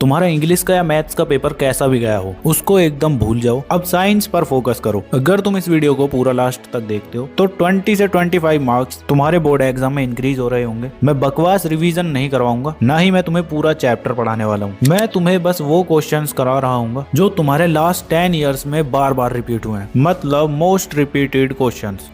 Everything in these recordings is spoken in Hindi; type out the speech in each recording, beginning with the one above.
तुम्हारा इंग्लिश का या मैथ्स का पेपर कैसा भी गया हो उसको एकदम भूल जाओ, अब साइंस पर फोकस करो। अगर तुम इस वीडियो को पूरा लास्ट तक देखते हो तो 20 से 25 मार्क्स तुम्हारे बोर्ड एग्जाम में इंक्रीज हो रहे होंगे। मैं बकवास रिवीजन नहीं करवाऊंगा, ना ही मैं तुम्हें पूरा चैप्टर पढ़ाने वाला हूँ। मैं तुम्हें बस वो क्वेश्चंस करा रहा हूँ जो तुम्हारे लास्ट 10 ईयर्स में बार बार रिपीट हुए हैं, मतलब most repeated questions.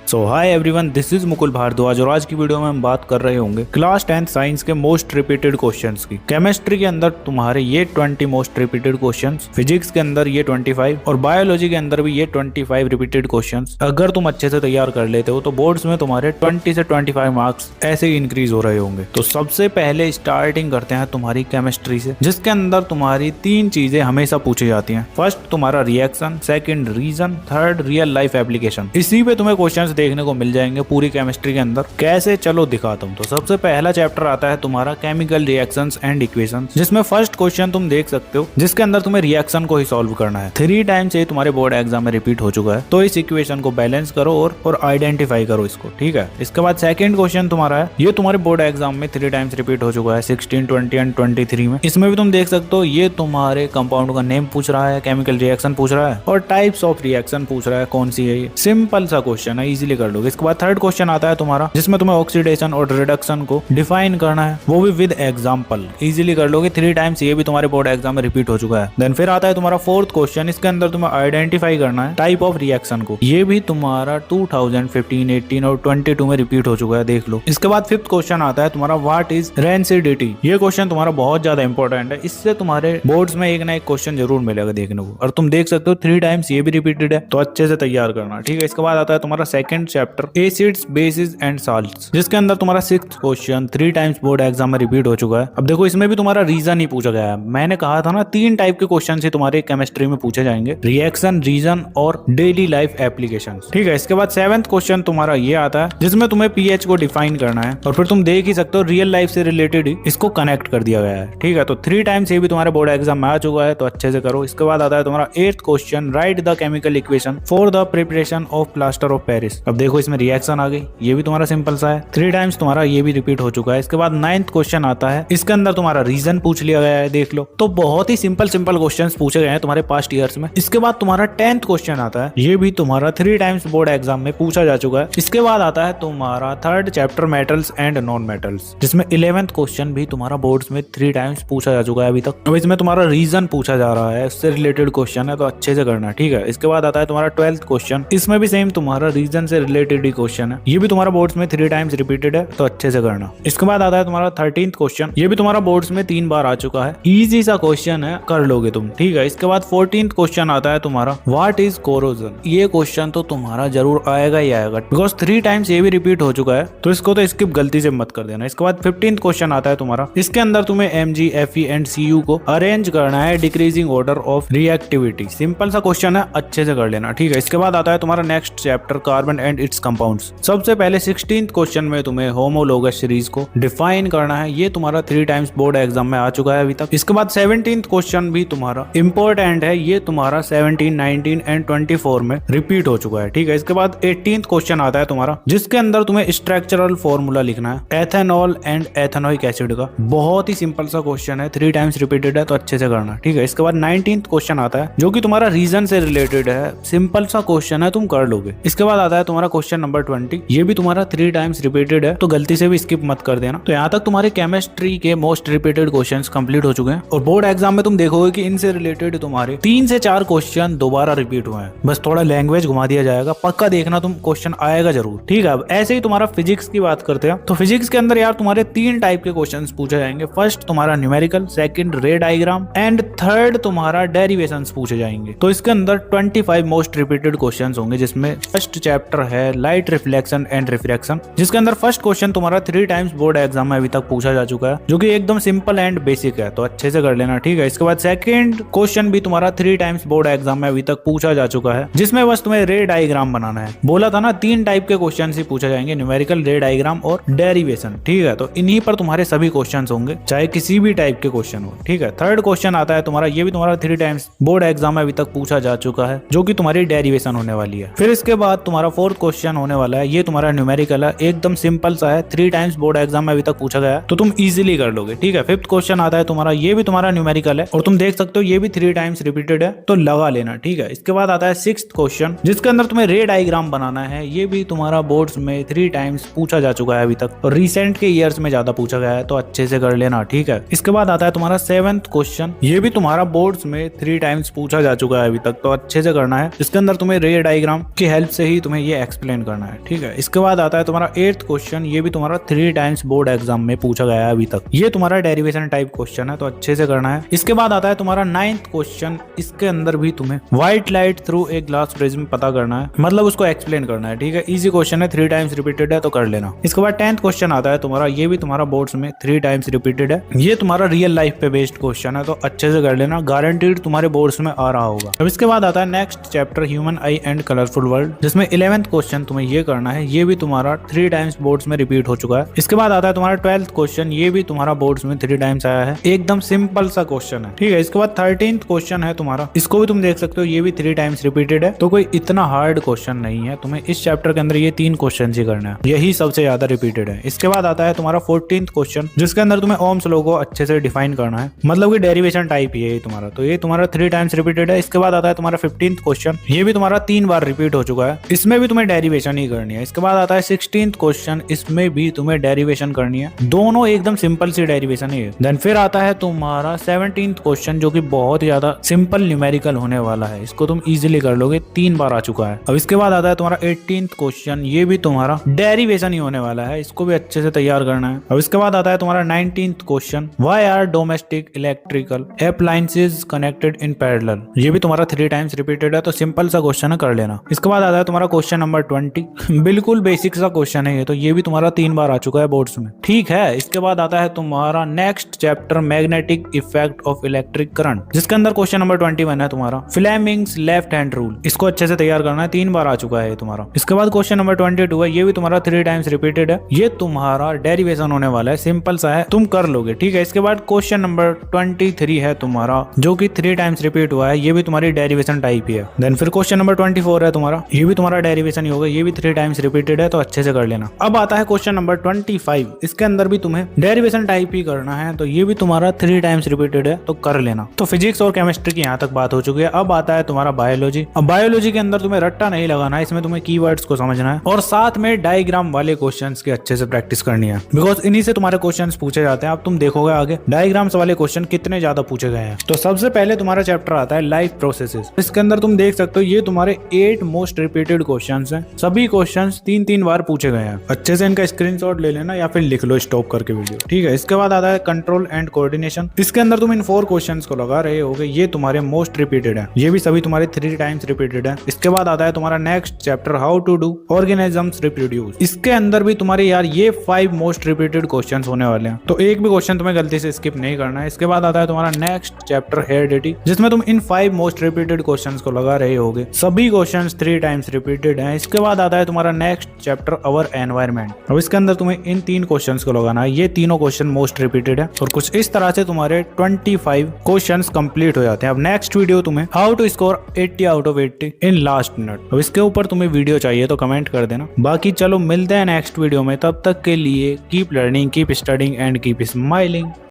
So hi everyone, this is Mukul Bhardwaj और आज की वीडियो में हम बात कर रहे होंगे क्लास 10th साइंस के मोस्ट रिपीटेड क्वेश्चंस की। केमिस्ट्री के अंदर तुम्हारे ये 20 मोस्ट रिपीटेड क्वेश्चंस, फिजिक्स के अंदर ये 25 और बायोलॉजी के अंदर भी ये 25 रिपीटेड क्वेश्चंस। अगर तुम अच्छे से तैयार कर लेते हो तो बोर्ड्स में तुम्हारे 20 से 25 मार्क्स ऐसे ही इंक्रीज हो रहे होंगे। तो सबसे पहले स्टार्टिंग करते हैं तुम्हारी केमिस्ट्री से, जिसके अंदर तुम्हारी 3 चीजें हमेशा पूछी जाती हैं। फर्स्ट तुम्हारा reaction, second reason, third real life application. इसी पे तुम्हें क्वेश्चंस देखने को मिल जाएंगे पूरी केमिस्ट्री के अंदर। कैसे, चलो दिखाता हूँ। तो सबसे पहला चैप्टर आता है तुम्हारा केमिकल रिएक्शंस एंड इक्वेशंस, जिसमें फर्स्ट क्वेश्चन तुम देख सकते हो, जिसके अंदर तुम्हें रिएक्शन को ही सॉल्व करना है। 3 टाइम्स ये तुम्हारे बोर्ड एग्जाम में रिपीट हो चुका है, तो इस इक्वेशन को बैलेंस करो और आइडेंटिफाई करो इसको, ठीक है। इसके बाद सेकंड क्वेश्चन तुम्हारा है, ये तुम्हारे बोर्ड एग्जाम में 3 टाइम्स रिपीट हो चुका है, 16, 20 एंड 23 में। इसमें भी तुम देख सकते हो ये तुम्हारे कंपाउंड का नेम पूछ रहा है, केमिकल रिएक्शन पूछ रहा है और टाइप्स ऑफ रिएक्शन पूछ रहा है, कौन सी है ये। सिंपल सा क्वेश्चन है, इजीली कर लोगे। इसके बाद थर्ड क्वेश्चन आता है तुम्हारा, जिसमें तुम्हें ऑक्सीडेशन और रिडक्शन को डिफाइन करना है, वो भी विद एग्जांपल। इजीली कर लोगे, 3 टाइम्स ये भी तुम्हारे बोर्ड एग्जाम में रिपीट हो चुका है। देन फिर आता है तुम्हारा फोर्थ क्वेश्चन, इसके अंदर तुम्हें आइडेंटिफाई करना है टाइप ऑफ रिएक्शन को। ये भी तुम्हारा 2015, 18 और 22 में रिपीट हो चुका है, देख लो। इसके बाद फिफ्थ क्वेश्चन आता है तुम्हारा, व्हाट इज रेंसिडिटी। ये क्वेश्चन तुम्हारा बहुत ज्यादा इंपॉर्टेंट है, इससे तुम्हारे बोर्ड्स में एक ना एक क्वेश्चन जरूर मिलेगा देखने को, और तुम देख सकते हो 3 टाइम्स ये भी रिपीटेड है, तो अच्छे से तैयार करना, ठीक है। इसके बाद आता है तुम्हारा second chapter, acids, basis and salts, जिसके अंदर तुम्हारा 6th question 3 times board exam में रिपीट हो चुका है। अब देखो, इसमें भी तुम्हारा रीजन ही पूछा गया है। मैंने कहा था ना 3 टाइप के क्वेश्चन से तुम्हारे केमिस्ट्री में पूछे जाएंगे, रिएक्शन, रीजन और डेली लाइफ एप्लीकेशन, ठीक है। इसके बाद 7th क्वेश्चन तुम्हारा ये आता है, जिसमें तुम्हें पीएच को डिफाइन करना है, और फिर तुम देख ही सकते हो रियल लाइफ से रिलेटेड ही इसको कनेक्ट कर दिया गया है, ठीक है। तो 3 टाइम्स ये भी तुम्हारे बोर्ड एग्जाम में आ चुका है, तो अच्छे से करो। इसके बाद आता है तुम्हारा 8th question, right the chemical equation for the preparation of plaster of Paris. अब देखो, इसमें रिएक्शन आ गई, ये भी तुम्हारा सिंपल सा है, 3 टाइम्स तुम्हारा ये भी रिपीट हो चुका है। इसके बाद 9th क्वेश्चन आता है, इसके अंदर तुम्हारा रीजन पूछ लिया गया है, देख लो। तो बहुत ही सिंपल क्वेश्चंस पूछे गए हैं तुम्हारे पास्ट ईयर्स में। इसके बाद तुम्हारा 10th क्वेश्चन आता है, ये भी तुम्हारा 3 टाइम्स बोर्ड एग्जाम में पूछा जा चुका है। इसके बाद आता है तुम्हारा third chapter, metals and non metals, जिसमें 11th क्वेश्चन भी तुम्हारा बोर्ड्स में 3 टाइम्स पूछा जा चुका है अभी तक। अब इसमें तुम्हारा रीजन पूछा जा रहा है, उससे रिलेटेड क्वेश्चन है, तो अच्छे से करना, ठीक है। इसके बाद आता है तुम्हारा 12th क्वेश्चन, इसमें भी सेम तुम्हारा रीजन से रिलेटेड ही क्वेश्चन है, ये भी तुम्हारा बोर्ड्स में 3 टाइम्स रिपीटेड है, तो अच्छे से करना। इसके बाद आता है तुम्हारा 13th क्वेश्चन, ये भी तुम्हारा बोर्ड्स में 3 बार आ चुका है, इजी सा क्वेश्चन है, कर लोगे तुम, ठीक है। इसके बाद 14th क्वेश्चन आता है तुम्हारा, व्हाट इज कोरोजन। ये क्वेश्चन तो तुम्हारा जरूर आएगा ही आएगा, बिकॉज 3 टाइम्स ये भी रिपीट हो चुका है, तो इसको तो स्किप गलती से मत कर देना। इसके बाद 15th क्वेश्चन आता है तुम्हारा, इसके अंदर तुम्हें Mg, Fe एंड Cu को अरेंज करना है decreasing order of reactivity. Simple सा क्वेश्चन है, अच्छे से कर लेना, ठीक है। इसके बाद आता है तुम्हारा next chapter, carbon and it's compounds. सबसे पहले 16th क्वेश्चन में तुम्हें होमोलोगस सीरीज को डिफाइन करना है, ये तुम्हारा 3 टाइम्स बोर्ड एग्जाम में आ चुका है अभी तक। इसके बाद 17th क्वेश्चन भी तुम्हारा इंपॉर्टेंट है, ये तुम्हारा 17, 19 एंड 24 में रिपीट हो चुका है, ठीक है। इसके बाद 18th क्वेश्चन आता है तुम्हारा, जिसके अंदर तुम्हें स्ट्रक्चरल फॉर्मूला लिखना है एथेनॉल एंड एथेनोइक एसिड का। बहुत ही सिंपल सा क्वेश्चन है, 3 टाइम्स रिपीटेड है, तो अच्छे से करना, ठीक है। इसके बाद 19th क्वेश्चन आता है, जो कि तुम्हारा रीजन से रिलेटेड है, सिंपल सा क्वेश्चन है, तुम कर लोगे। इसके बाद आता है तुम्हारा क्वेश्चन नंबर 20, ये भी तुम्हारा 3 टाइम्स रिपीटेड है, तो गलती से भी स्किप मत कर देना। तो यहाँ तक तुम्हारे केमिस्ट्री के मोस्ट रिपीटेड क्वेश्चंस कंप्लीट हो चुके हैं, और बोर्ड एग्जाम में तुम देखोगे कि इनसे रिलेटेड तुम्हारे 3 से 4 क्वेश्चन दोबारा रिपीट हुए हैं, बस थोड़ा लैंग्वेज घुमा दिया जाएगा, पक्का देखना तुम, क्वेश्चन आएगा जरूर, ठीक है। अब ऐसे ही तुम्हारा फिजिक्स की बात करते हैं, तो फिजिक्स के अंदर यार तुम्हारे 3 टाइप के क्वेश्चंस पूछे जाएंगे। फर्स्ट तुम्हारा न्यूमेरिकल, सेकंड रे डायग्राम एंड थर्ड तुम्हारा डेरिवेशंस पूछे जाएंगे। तो इसके अंदर 25 मोस्ट रिपीटेड क्वेश्चंस होंगे, जिसमें फर्स्ट चैप्टर है लाइट रिफ्लेक्शन एंड रिफ्रैक्शन, जिसके अंदर फर्स्ट क्वेश्चन तुम्हारा 3 टाइम्स बोर्ड एग्जाम में अभी तक पूछा जा चुका है, जो कि एकदम सिंपल एंड बेसिक है, तो अच्छे से कर लेना, ठीक है। इसके बाद सेकंड क्वेश्चन भी तुम्हारा 3 टाइम्स बोर्ड एग्जाम में अभी तक पूछा जा चुका है, जिसमें बस तुम्हें रे डायग्राम बनाना है। बोला था ना 3 टाइप के क्वेश्चन ही पूछे जाएंगे, न्यूमेरिकल, रे डायग्राम और डेरिवेशन, ठीक है। तो इन्हीं पर तुम्हारे सभी क्वेश्चन होंगे, चाहे किसी भी टाइप के क्वेश्चन हो, ठीक है। थर्ड क्वेश्चन आता है तुम्हारा, ये भी तुम्हारा 3 टाइम्स बोर्ड एग्जाम में अभी तक पूछा जा चुका है, जो कि तुम्हारी डेरिवेशन होने वाली है। फिर इसके बाद तुम्हारा फोर्थ क्वेश्चन होने वाला है, ये तुम्हारा न्यूमेरिकल है, एकदम सिंपल सा है, 3 टाइम्स बोर्ड एग्जाम में अभी तक पूछा गया है, तो तुम इजीली कर लोगे। ठीक है, फिफ्थ क्वेश्चन आता है तुम्हारा, ये भी तुम्हारा न्यूमेरिकल है और तुम देख सकते हो ये भी 3 टाइम्स रिपीटेड है, तो लगा लेना। ठीक है, इसके बाद आता है सिक्स्थ क्वेश्चन, जिसके अंदर तुम्हें रे डायग्राम बनाना है, ये भी तुम्हारा बोर्ड्स में 3 टाइम्स पूछा जा चुका है अभी तक, और रिसेंट के ईयर्स में ज्यादा पूछा गया है, तो अच्छे से कर लेना। ठीक है, इसके बाद आता है तुम्हारा सेवेंथ क्वेश्चन, ये भी तुम्हारा बोर्ड्स में 3 टाइम्स पूछा जा चुका है अभी तक, तो अच्छे से करना है। इसके अंदर तुम्हें रे डायग्राम की हेल्प से ही तुम्हें ये एक्सप्लेन करना है। ठीक है, इसके बाद आता है तुम्हारा एट्थ क्वेश्चन, ये भी तुम्हारा 3 टाइम्स बोर्ड एग्जाम में पूछा गया है अभी तक, ये तुम्हारा डेरिवेशन टाइप क्वेश्चन है, तो अच्छे से करना है। इसके बाद आता है तुम्हारा नाइन्थ क्वेश्चन, इसके अंदर भी तुम्हें white light through a glass prism पता करना है, मतलब उसको एक्सप्लेन करना है। ठीक है, इजी क्वेश्चन है, 3 टाइम्स रिपीटेड है, तो कर लेना। इसके बाद 10th क्वेश्चन आता है तुम्हारा, ये भी तुम्हारा बोर्ड्स में 3 टाइम्स रिपीटेड है, ये तुम्हारा रियल लाइफ पे बेस्ड क्वेश्चन है, तो अच्छे से कर लेना, गारंटीड तुम्हारे बोर्ड्स में आ रहा होगा। अब इसके बाद आता है next chapter human I and colourful world, जिसमें 11th क्वेश्चन तुम्हें ये करना है, ये भी तुम्हारा 3 टाइम्स बोर्ड्स में रिपीट हो चुका है। इसके बाद आता है तुम्हारा 12th क्वेश्चन, ये भी तुम्हारा बोर्ड्स में 3 टाइम्स आया है, एकदम सिंपल सा क्वेश्चन है। ठीक है, इसके बाद 13th क्वेश्चन है तुम्हारा, इसको भी तुम देख सकते हो, ये भी 3 टाइम्स रिपीटेड है, तो कोई इतना हार्ड क्वेश्चन नहीं है, तुम्हें इस चैप्टर के अंदर ये 3 क्वेश्चन ही करना है, यही सबसे ज्यादा रिपीटेड है। इसके बाद आता है तुम्हारा 14th क्वेश्चन, जिसके अंदर तुम्हें ओम्स लॉ को अच्छे से डिफाइन करना है, मतलब कि डेरिवेशन टाइप ही है ये तुम्हारा, तो ये तुम्हारा 3 टाइम्स रिपीटेड है। इसके बाद आता है तुम्हारा 15th क्वेश्चन, ये भी तुम्हारा 3 बार रिपीट हो चुका है, इसमें भी तुम्हें डेरिवेशन ही करनी है। इसके बाद आता है 16th क्वेश्चन, इसमें भी तुम्हें डेरिवेशन करनी है, दोनों एकदम सिंपल सी डेरिवेशन है। देन फिर आता है तुम्हारा 17th क्वेश्चन, जो कि बहुत ही ज्यादा सिंपल न्यूमेरिकल होने वाला है, इसको तुम इजीली कर लोगे, 3 बार आ चुका है। अब इसके बाद आता है तुम्हारा 18th क्वेश्चन, ये भी तुम्हारा डेरिवेशन ही होने वाला है, इसको भी अच्छे से तैयार करना है। अब इसके बाद आता है तुम्हारा 19th question, why are domestic electrical appliances connected in parallel, ये भी तुम्हारा 3 टाइम्स रिपीटेड है, तो सिंपल सा क्वेश्चन है, कर लेना। इसके बाद आता है तुम्हारा क्वेश्चन नंबर 20, बिल्कुल बेसिक सा क्वेश्चन है ये, तो ये भी तुम्हारा 3 बार आ चुका है बोर्ड्स में। ठीक है, इसके बाद आता है तुम्हारा next chapter magnetic effect of electric current, जिसके अंदर क्वेश्चन नंबर 21 है तुम्हारा फ्लेमिंग्स लेफ्ट हैंड रूल, इसको अच्छे से तैयार करना है, 3 बार आ चुका है ये तुम्हारा। इसके बाद क्वेश्चन नंबर 22 है, ये भी तुम्हारा 3 टाइम्स रिपीटेड है, ये तुम्हारा डेरिवेशन होने वाला है, सिंपल सा है, तुम कर लोगे। ठीक है, इसके बाद क्वेश्चन नंबर 23 है तुम्हारा, जो कि 3 टाइम्स रिपीट हुआ है, ये भी तुम्हारी डेरिवेशन टाइप ही है। देन फिर क्वेश्चन नंबर 24 है तुम्हारा, ये भी तुम्हारा डेरिवेशन ही होगा, ये भी 3 टाइम्स रिपीटेड है, तो अच्छे से कर लेना। अब आता है क्वेश्चन नंबर 25, इसके अंदर भी तुम्हें डेरिवेशन टाइप ही करना है, तो ये भी तुम्हारा 3 टाइम्स रिपीटेड है, तो कर लेना। तो फिजिक्स और केमिस्ट्री की यहाँ तक बात हो चुकी है। अब आता है तुम्हारा बायोलॉजी। अब बायोलॉजी के अंदर तुम्हें रट्टा नहीं लगाना है, इसमें तुम्हें कीवर्ड्स को समझना है और साथ में डायग्राम वाले क्वेश्चंस की अच्छे से प्रैक्टिस करनी है, बिकॉज इन्हीं से तुम्हारे क्वेश्चंस पूछे जाते हैं। अब तुम देखोगे आगे डायग्राम्स वाले क्वेश्चन कितने ज्यादा पूछे गए हैं। तो सबसे पहले तुम्हारा चैप्टर आता है लाइफ प्रोसेसेस, इसके अंदर तुम देख सकते हो ये तुम्हारे 8 मोस्ट रिपीटेड क्वेश्चंस हैं, सभी क्वेश्चंस 3-3 बार पूछे गए हैं। अच्छे से इनका स्क्रीनशॉट ले लेना या फिर लिख लो स्टॉप करके वीडियो। ठीक है, इसके बाद आता है कंट्रोल एंड कोऑर्डिनेशन, इसके अंदर तुम इन 4 क्वेश्चंस को लगा रहे होगे, ये तुम्हारे मोस्ट रिपीटेड है, ये भी सभी तुम्हारे 3 टाइम्स रिपीटेड है। इसके बाद आता है तुम्हारा next chapter how to do organisms reproduce, इसके अंदर भी तुम्हारे यार ये 5 मोस्ट रिपीटेड क्वेश्चंस होने वाले हैं, तो एक भी क्वेश्चन तुम्हें गलती से स्किप नहीं करना है। इसके बाद आता है तुम्हारा नेक्स्ट चैप्टर हेरिडिटी, जिसमें तुम इन 5 मोस्ट रिपीटेड क्वेश्चंस को लगा रहे होगे, सभी क्वेश्चंस 3 टाइम्स रिपीटेड हैं। इसके बाद आता है तुम्हारा नेक्स्ट चैप्टर अवर एनवायरनमेंट, अब इसके अंदर तुम्हें इन 3 क्वेश्चंस को लगाना है, ये तीनों क्वेश्चन मोस्ट रिपीटेड है, और कुछ इस तरह से तुम्हारे 25 क्वेश्चंस कंप्लीट हो जाते हैं। अब नेक्स्ट वीडियो तुम्हें how to score 80 out of 80 in last minute, अब इसके ऊपर तुम्हें वीडियो चाहिए तो कमेंट कर देना। बाकी चलो मिलते हैं नेक्स्ट वीडियो में, तब तक के लिए keep learning, keep studying and keep smiling.